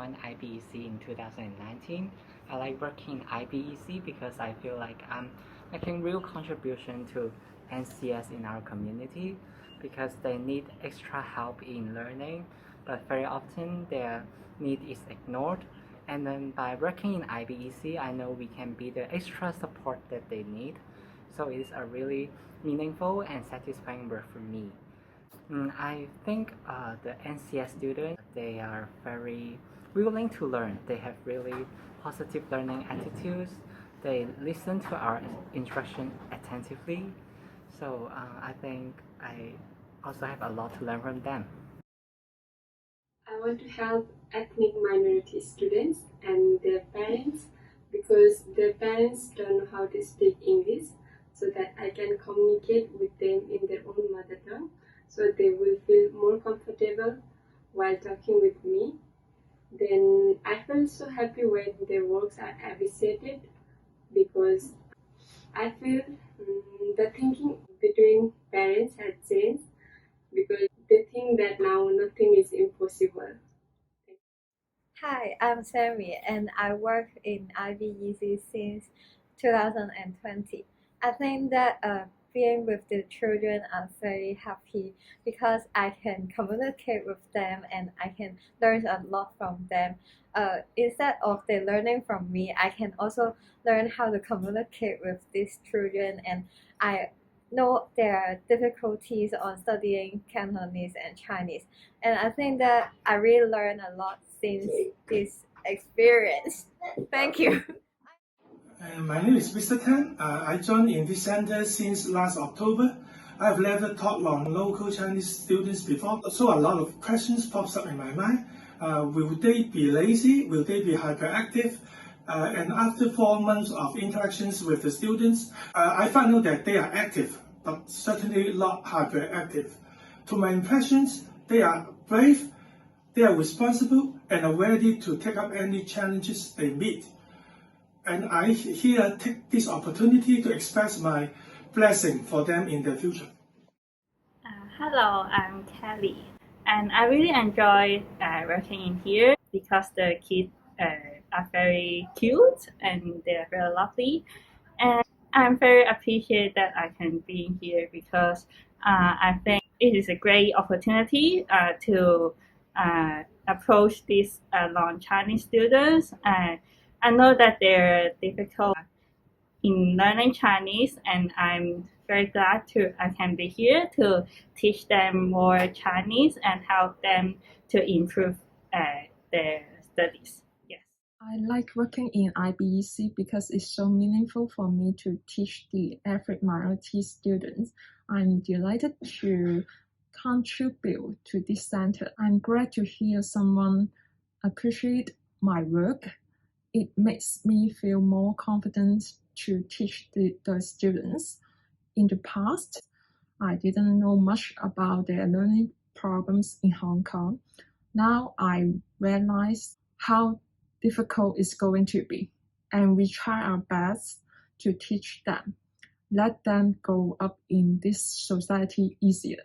joined IBEC in 2019. I like working in IBEC because I feel like I'm making real contribution to NCS in our community because they need extra help in learning, but very often their need is ignored. And then by working in IBEC, I know we can be the extra support that they need. So it is a really meaningful and satisfying work for me. I think the NCS students, they are very willing to learn. They have really positive learning attitudes. They listen to our instruction attentively. So I think I also have a lot to learn from them. I want to help ethnic minority students and their parents because their parents don't know how to speak English, so that I can communicate with them in their own mother tongue so they will feel more comfortable while talking with me. Then I feel so happy when their works are appreciated because I feel the thinking between parents has changed because they think that now nothing is impossible. Hi, I'm Sammy and I work in IBEC since 2020. I think that being with the children, I'm very happy because I can communicate with them and I can learn a lot from them. Instead of they learning from me, I can also learn how to communicate with these children, and I know their difficulties on studying Cantonese and Chinese. And I think that I really learned a lot since this experience. Thank you. My name is Mr. Tan. I joined in this center since last October. I've never taught local Chinese students before, so a lot of questions pops up in my mind. Will they be lazy? Will they be hyperactive? And after 4 months of interactions with the students, I found out that they are active, but certainly not hyperactive. To my impressions, they are brave, they are responsible, and are ready to take up any challenges they meet. And I here take this opportunity to express my blessing for them in the future. Hello, I'm Kelly, and I really enjoy working in here because the kids are very cute and they're very lovely. And I'm very appreciated that I can be in here because I think it is a great opportunity to approach these non-Chinese students. I know that they're difficult in learning Chinese, and I'm very glad I can be here to teach them more Chinese and help them to improve their studies. Yes. I like working in IBEC because it's so meaningful for me to teach the ethnic minority students. I'm delighted to contribute to this center. I'm glad to hear someone appreciate my work. It makes me feel more confident to teach the students. In the past, I didn't know much about their learning problems in Hong Kong. Now I realize how difficult it's going to be, and we try our best to teach them, let them grow up in this society easier.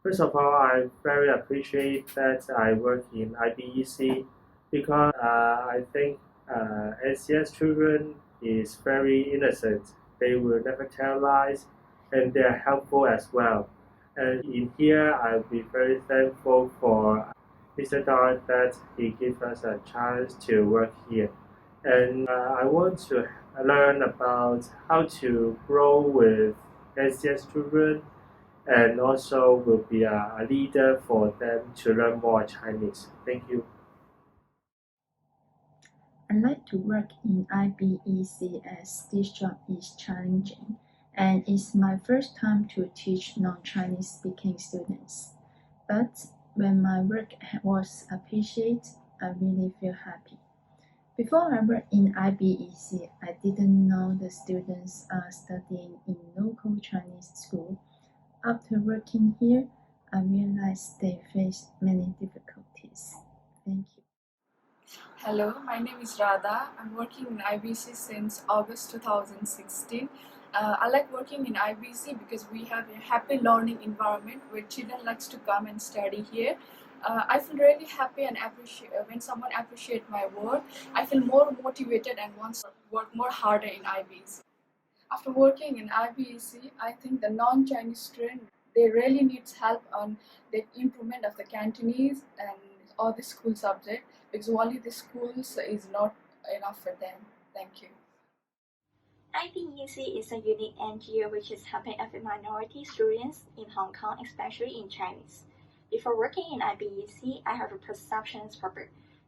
First of all, I very appreciate that I work in IBEC because I think NCS children is very innocent. They will never tell lies, and they are helpful as well. And in here, I'll be very thankful for Mr. Dar that he gives us a chance to work here. And I want to learn about how to grow with NCS children, and also will be a leader for them to learn more Chinese. Thank you. I like to work in IBEC as this job is challenging, and it's my first time to teach non-Chinese speaking students. But when my work was appreciated, I really feel happy. Before I worked in IBEC, I didn't know the students are studying in local Chinese school. After working here, I realized they face many difficulties. Thank you. Hello, my name is Radha. I'm working in IBC since August 2016. I like working in IBC because we have a happy learning environment where children like to come and study here. I feel really happy and appreciate when someone appreciates my work. I feel more motivated and wants to work more harder in IBEC. After working in IBEC, I think the non-Chinese students, they really need help on the improvement of the Cantonese and all the school subject, because only the schools is not enough for them. Thank you. IBEC is a unique NGO which is helping ethnic minority students in Hong Kong, especially in Chinese. Before working in IBEC, I have a perception for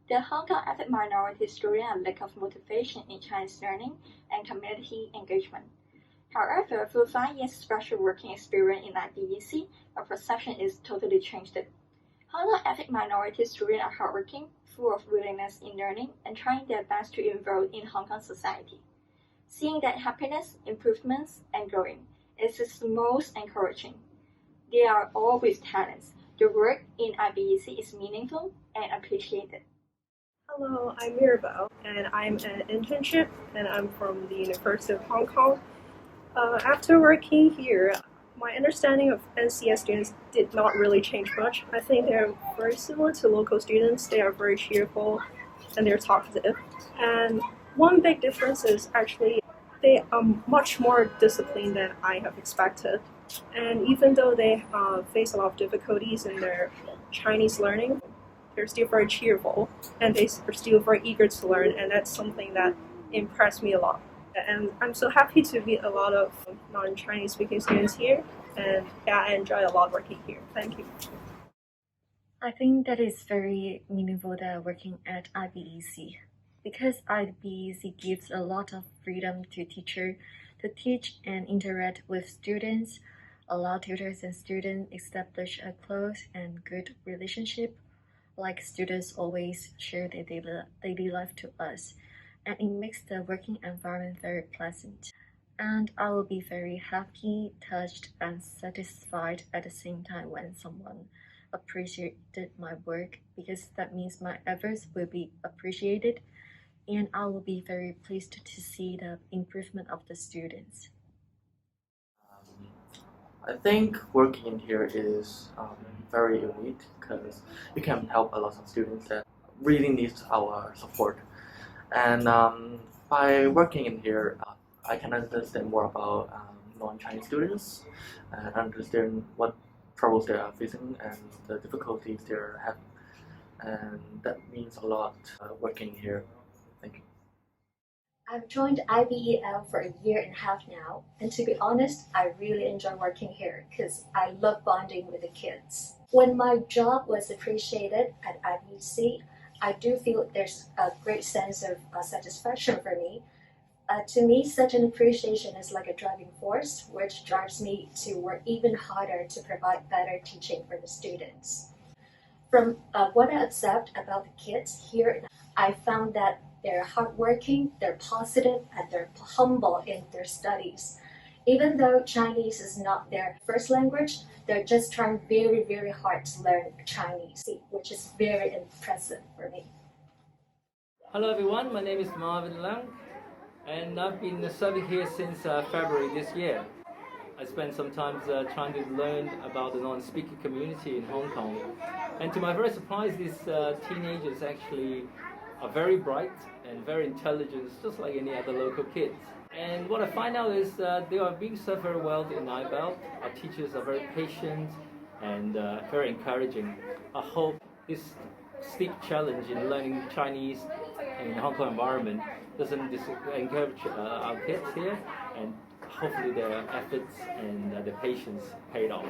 the Hong Kong ethnic minority students a lack of motivation in Chinese learning and community engagement. However, through 5 years special working experience in IBEC, our perception is totally changed. Hong Kong ethnic minority students are hardworking, full of willingness in learning, and trying their best to enroll in Hong Kong society. Seeing that happiness, improvements, and growing is the most encouraging. They are all with talents. The work in IBEC is meaningful and appreciated. Hello, I'm Mirabelle, and I'm an internship, and I'm from the University of Hong Kong. After working here, my understanding of NCS students did not really change much. I think they're very similar to local students. They are very cheerful and they're talkative. And one big difference is actually they are much more disciplined than I have expected. And even though they face a lot of difficulties in their Chinese learning, they're still very cheerful and they are still very eager to learn, and that's something that impressed me a lot. And I'm so happy to meet a lot of non-Chinese speaking students here, and yeah, I enjoy a lot working here. Thank you. I think that is very meaningful that working at IBEC, because IBEC gives a lot of freedom to teacher to teach and interact with students, allow tutors and students establish a close and good relationship, like students always share their daily life to us, and it makes the working environment very pleasant. And I will be very happy, touched, and satisfied at the same time when someone appreciated my work, because that means my efforts will be appreciated, and I will be very pleased to see the improvement of the students. I think working in here is very unique because you can help a lot of students that really need our support. And by working in here, I can understand more about non-Chinese students and understand what troubles they are facing and the difficulties they're having. And that means a lot working here. Thank you. I've joined IBEL for 1.5 years now, and to be honest, I really enjoy working here because I love bonding with the kids. When my job was appreciated at IBEC, I do feel there's a great sense of satisfaction for me. To me, such an appreciation is like a driving force, which drives me to work even harder to provide better teaching for the students. From what I observed about the kids here, I found that they're hardworking, they're positive, and they're humble in their studies. Even though Chinese is not their first language, they're just trying very, very hard to learn Chinese, which is very impressive for me. Hello everyone, my name is Marvin Lang, and I've been serving here since February this year. I spent some time trying to learn about the non-speaking community in Hong Kong. And to my very surprise, these teenagers actually are very bright and very intelligent, just like any other local kids. And what I find out is they are being served very well in IBEL. Our teachers are very patient and very encouraging. I hope this steep challenge in learning Chinese in the Hong Kong environment doesn't encourage our kids here, and hopefully their efforts and their patience paid off.